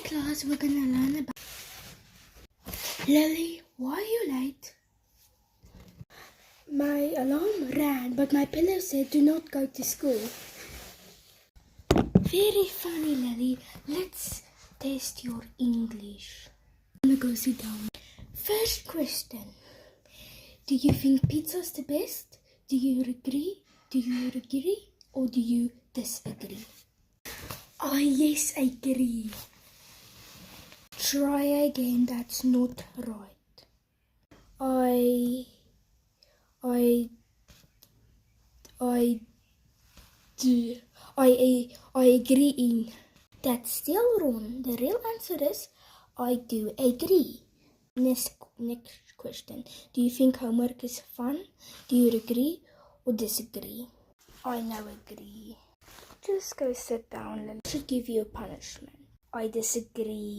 class, we're gonna learn about... Lily, why are you late? My alarm rang, but my pillow said do not go to school. Very funny, Lily. Let's test your English. I'm gonna go sit down. First question. Do you think pizza's the best? Do you agree? Do you agree? Or do you disagree? Yes, I agree. Try again, that's not right. I agree in. That's still wrong. The real answer is I do agree. Next question. Do you think homework is fun? Do you agree or disagree? I now agree. Just go sit down. I should give you a punishment. I disagree.